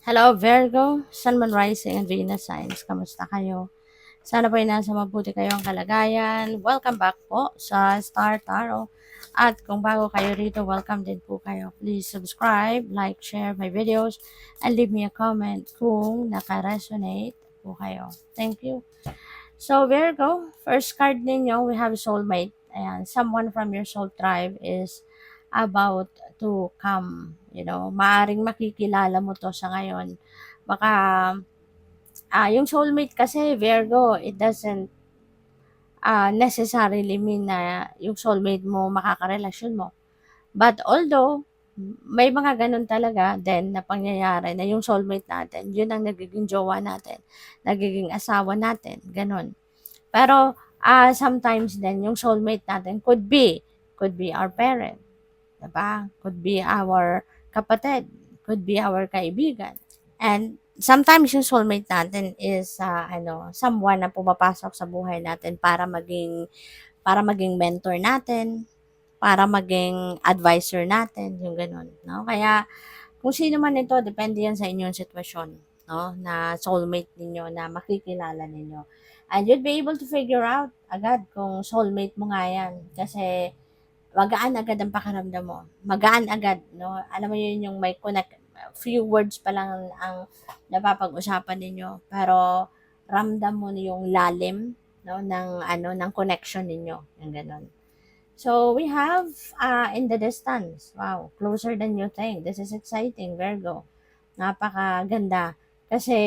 Hello Virgo, Sun, Moon, Rising, and Venus signs. Kamusta kayo? Sana po ay nasa mabuti kayong kalagayan. Welcome back po sa Star Tarot. At kung bago kayo rito, welcome din po kayo. Please subscribe, like, share my videos, and leave me a comment kung naka-resonate po kayo. Thank you. So Virgo, first card ninyo, we have soulmate. Ayan, someone from your soul tribe is about to come. Maaring makikilala mo to sa ngayon. Baka, yung soulmate kasi, Virgo, it doesn't necessarily mean na yung soulmate mo makakarelasyon mo. But although, may mga ganun talaga then na pangyayari na yung soulmate natin, yun ang nagiging jowa natin, nagiging asawa natin, ganun. Pero, sometimes din, yung soulmate natin could be our parent, diba? Could be our kapatid, could be our kaibigan. And sometimes yung soulmate natin is someone na pumapasok sa buhay natin para maging mentor natin, para maging advisor natin, yung ganun, no? Kaya kung sino man ito, depende yan sa inyong sitwasyon, no? Na soulmate ninyo, na makikilala ninyo. And you'll be able to figure out agad kung soulmate mo nga yan. Kasi magaan agad ang pakiramdam mo. Magaan agad, no? Alam mo yun yung may connect, few words pa lang ang napapag-usapan ninyo. Pero ramdam mo yung lalim, no, ng connection ninyo, yung ganun. So we have in the distance. Wow, closer than you think. This is exciting, Virgo. Napakaganda. Kasi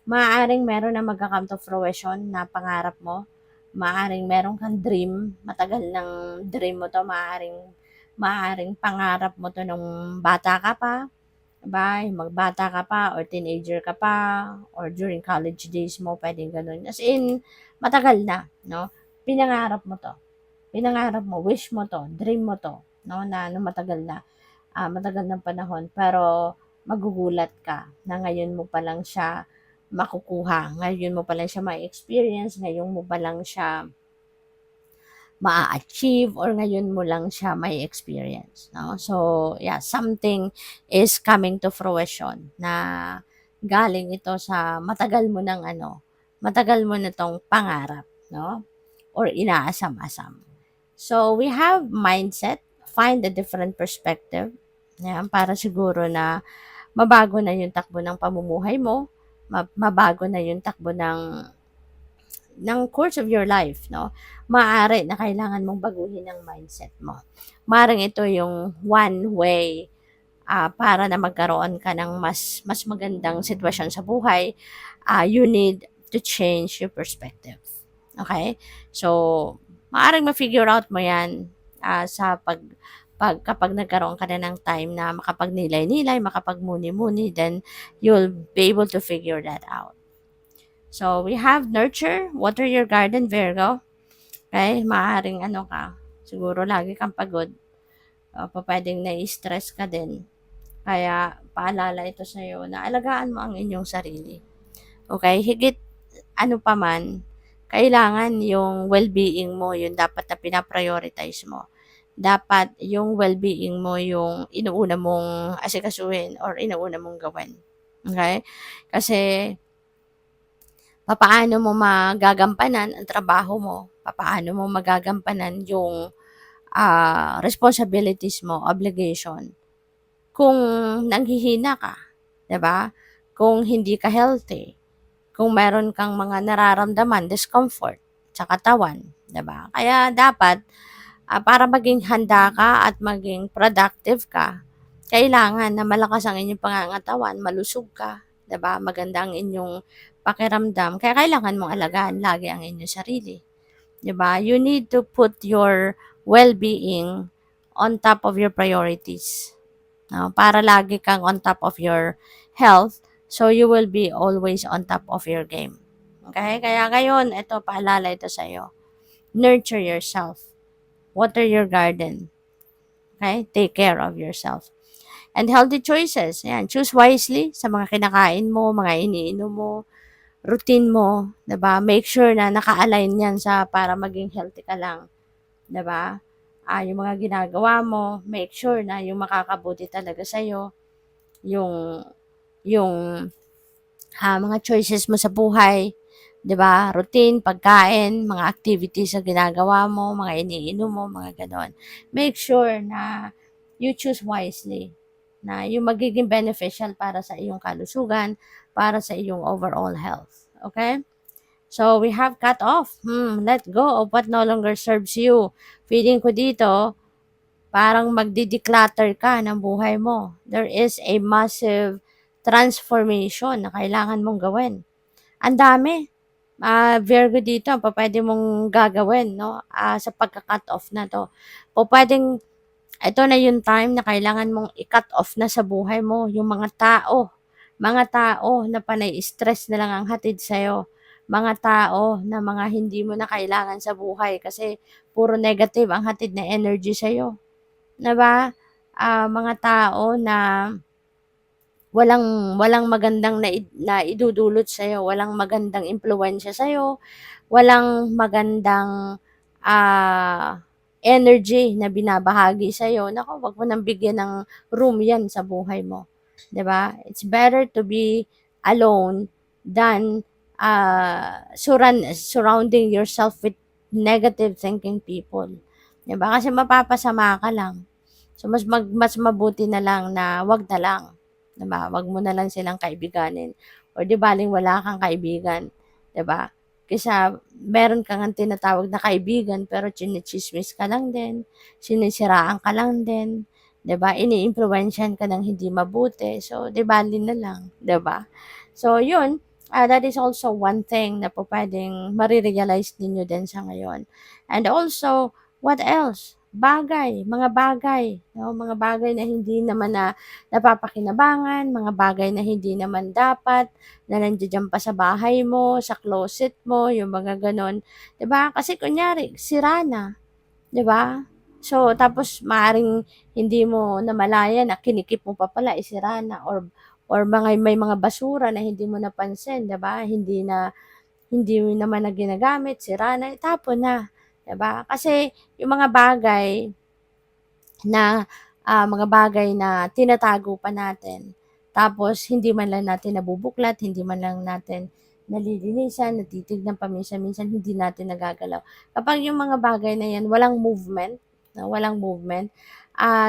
maaaring meron na magka-come to fruition na pangarap mo. Maaaring meron kang dream, matagal ng dream mo to, maaaring pangarap mo to nung bata ka pa, diba? Magbata ka pa or teenager ka pa or during college days mo, pwedeng ganun. As in, matagal na, no? Pinangarap mo to. Pinangarap mo, wish mo to, dream mo to, no? Na matagal na, matagal ng panahon. Pero magugulat ka na ngayon mo pa lang siya makukuha. Ngayon mo pa lang siya ma-experience, ngayon mo pa lang siya ma-achieve, or ngayon mo lang siya may experience, no? So, yeah, something is coming to fruition na galing ito sa matagal mo na tong pangarap, no? Or inaasam-asam. So, we have mindset, find a different perspective, yan, para siguro na mabago na yung takbo ng pamumuhay mo, mabago na yung takbo ng course of your life, no? Maaari na kailangan mong baguhin ang mindset mo. Maaaring ito yung one way para na magkaroon ka ng mas magandang sitwasyon sa buhay. You need to change your perspective. Okay? So, maaaring ma-figure out mo yan sa kapag nagkaroon ka na ng time na makapagnilay-nilay, makapagmuni-muni, then you'll be able to figure that out. So, we have nurture, water your garden, Virgo. Okay? Maaaring siguro lagi kang pagod. Pwedeng nai-stress ka din. Kaya, paalala ito sa'yo na alagaan mo ang inyong sarili. Okay? Higit pa man, kailangan yung well-being mo, yung dapat na pinaprioritize mo. Dapat yung well-being mo yung inuuna mong asikasuhin or inuuna mong gawin. Okay? Kasi, papaano mo magagampanan ang trabaho mo? Papaano mo magagampanan yung responsibilities mo, obligation, kung nanghihina ka, 'di ba? Kung hindi ka healthy, kung meron kang mga nararamdaman, discomfort sa katawan, 'di ba? Kaya dapat para maging handa ka at maging productive ka, kailangan na malakas ang inyong pangangatawan, malusog ka, 'di ba? Maganda ang inyong pakiramdam. Kaya kailangan mong alagaan lagi ang inyong sarili, 'di ba? You need to put your well-being on top of your priorities. No? Para lagi kang on top of your health, so you will be always on top of your game. Okay? Kaya ngayon, ito, paalala ito sa iyo. Nurture yourself. Water your garden. Okay? Take care of yourself. And healthy choices. Yan. Choose wisely sa mga kinakain mo, mga iniinom mo, routine mo, 'di ba? Make sure na naka-align 'yan sa para maging healthy ka lang, 'di ba? Yung mga ginagawa mo, make sure na yung makakabuti talaga sa iyo, yung yung mga choices mo sa buhay, 'di ba? Routine, pagkain, mga activities na ginagawa mo, mga iniinom mo, mga gano'n. Make sure na you choose wisely, na yung magiging beneficial para sa iyong kalusugan, para sa iyong overall health. Okay? So, we have cut off. Let go of what no longer serves you. Feeling ko dito, parang magde-declutter ka ng buhay mo. There is a massive transformation na kailangan mong gawin. Ang dami. Virgo dito, pwede mong gagawin, no? Sa pagka-cut off na to. Pwedeng, ito na yung time na kailangan mong i-cut off na sa buhay mo yung mga tao. Mga tao na panay stress na lang ang hatid sa'yo. Mga tao na mga hindi mo na kailangan sa buhay kasi puro negative ang hatid na energy sa'yo. 'Di ba? Mga tao na walang magandang naidudulot sa'yo, walang magandang impluwensya sa'yo, walang magandang, energy na binabahagi sa'yo. Naku, 'wag mo nang bigyan ng room 'yan sa buhay mo, 'di ba? It's better to be alone than, surrounding yourself with negative thinking people, 'di ba? Kasi mapapasama ka lang. So, mas mabuti na lang na 'wag na lang, 'di ba? 'Wag mo na lang silang kaibiganin or 'di baling wala kang kaibigan, 'di ba? Kaysa meron ka ngang tinatawag na kaibigan pero tsismis ka lang din, sinisiraan ka lang din, 'di ba? Iniimpluwensyahan ka ng hindi mabuti. So, 'di bali na lang, 'di ba? So, 'yun, that is also one thing na pupuwedeng mare-realize ninyo din sa ngayon. And also, what else? Mga bagay, 'no, mga bagay na hindi naman na napapakinabangan, mga bagay na hindi naman dapat na nandiya-diyan pa sa bahay mo, sa closet mo, yung mga gano'n, 'di ba? Kasi kunyari sira na, 'di ba? So, tapos maaaring hindi mo namalayan na kinikip mo pa pala, sira na or may mga basura na hindi mo napansin, 'di ba? Hindi mo naman na ginagamit, sira na, itapon na, 'di ba? Kasi yung mga bagay na tinatago pa natin, tapos hindi man lang natin nabubuklat, hindi man lang natin nalilinisan, natitignan paminsan-minsan, hindi natin nagagalaw. Kapag yung mga bagay na yan walang movement, 'no, walang movement,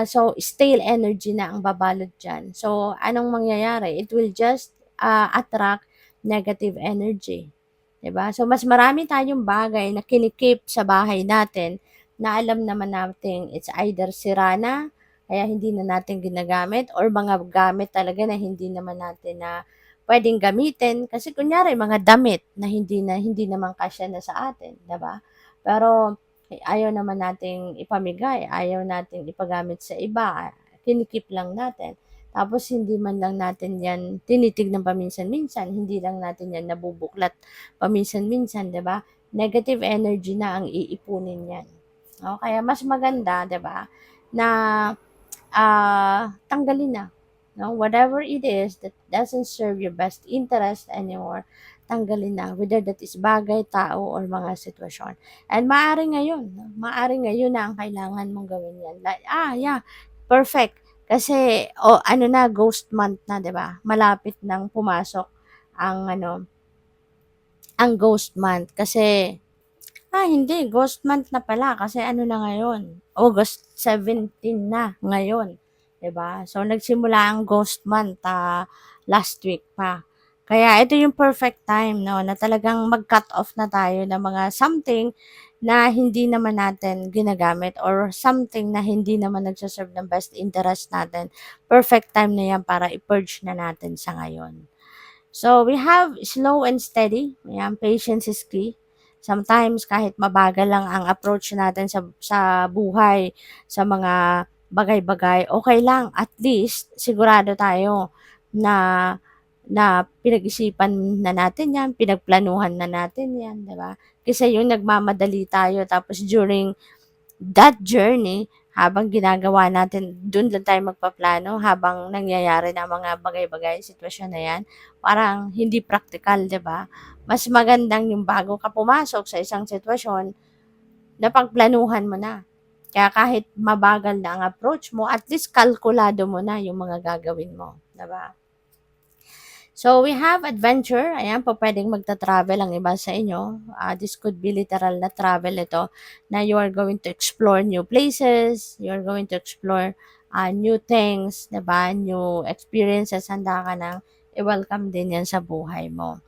so stale energy na ang babalot diyan. So, anong mangyayari? It will just, attract negative energy, 'di ba? So, mas marami tayong bagay na kinikip sa bahay natin na alam naman nating it's either sira na, kaya hindi na natin ginagamit or mga gamit talaga na hindi naman natin na puwedeng gamitin. Kasi kunyari mga damit na hindi naman kasya na sa atin, 'di ba? Pero ayaw naman nating ipamigay, ayaw nating ipagamit sa iba, kinikip lang natin. Tapos hindi man lang natin 'yan tinitignan paminsan-minsan, hindi lang natin 'yan nabubuklat paminsan-minsan, 'di ba? Negative energy na ang iipunin niyan. Oh, kaya mas maganda, 'di ba, na tanggalin na, no? Whatever it is that doesn't serve your best interest anymore, tanggalin na, whether that is bagay, tao, or mga sitwasyon. And maaari ngayon, no? Maaari ngayon na ang kailangan mong gawin yan. Like, yeah, perfect. Kasi, ano na, ghost month na, 'di ba? Malapit nang pumasok ang ang ghost month kasi hindi, ghost month na pala kasi ano na ngayon, August 17 na ngayon, 'di ba? So, nagsimula ang ghost month, last week pa. Kaya ito yung perfect time 'no, na talagang mag-cut off na tayo ng mga something na hindi naman natin ginagamit or something na hindi naman nagse-serve ng best interest natin. Perfect time na 'yan para i-purge na natin sa ngayon. So, we have slow and steady. Ayan, patience is key. Sometimes, kahit mabagal lang ang approach natin sa buhay, sa mga bagay-bagay, okay lang. At least, sigurado tayo na na pinag-isipan na natin yan, pinagplanuhan na natin yan, di ba? Kasi yung nagmamadali tayo, tapos during that journey, habang ginagawa natin, dun lang tayo magpaplano habang nangyayari na mga bagay-bagay, sitwasyon na yan, parang hindi practical, 'di ba? Mas magandang yung bago ka pumasok sa isang sitwasyon, napagplanuhan mo na. Kaya kahit mabagal na ang approach mo, at least kalkulado mo na yung mga gagawin mo, 'di ba? So, we have adventure. Ayan, po pwedeng magta-travel ang iba sa inyo. This could be literal na travel ito, na you are going to explore new places, you are going to explore new things, 'di ba? New experiences, handa ka ng i-welcome din yan sa buhay mo.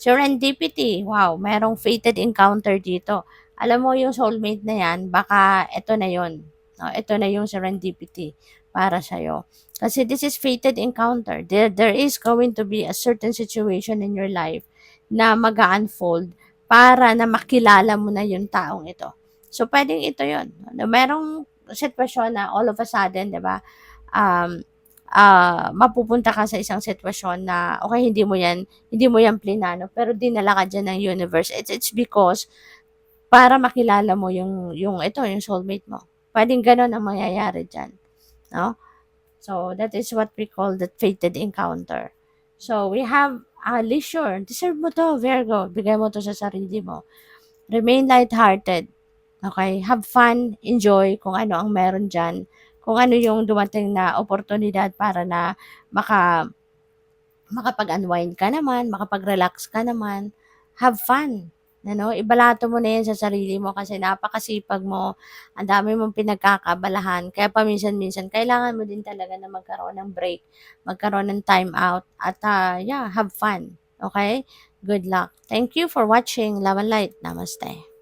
Serendipity, wow, merong fated encounter dito. Alam mo yung soulmate na yan, baka ito na yun. No, ito na yung serendipity para sa'yo. Kasi this is fated encounter. There is going to be a certain situation in your life na mag unfold para na makilala mo na yung taong ito. So, pwedeng ito yun. Merong sitwasyon na all of a sudden, di ba, um, mapupunta ka sa isang sitwasyon na okay, hindi mo yan plinano, pero dinala ka dyan ng universe. It's because para makilala mo yung ito, yung soulmate mo. Pwedeng ganun ang mangyayari dyan. No? So, that is what we call the fated encounter. So, we have leisure. Deserve mo to, Virgo. Bigay mo to sa sarili mo. Remain lighthearted. Okay? Have fun, enjoy kung ano ang meron dyan. Kung ano yung dumating na oportunidad para na maka, makapag-unwind ka naman, makapag-relax ka naman. Have fun. Ano, ibalato mo na yan sa sarili mo kasi napakasipag mo, ang dami mong pinagkakabalahan, kaya paminsan-minsan kailangan mo din talaga na magkaroon ng break, magkaroon ng time out, at yeah, have fun. Okay? Good luck. Thank you for watching. Love and Light. Namaste.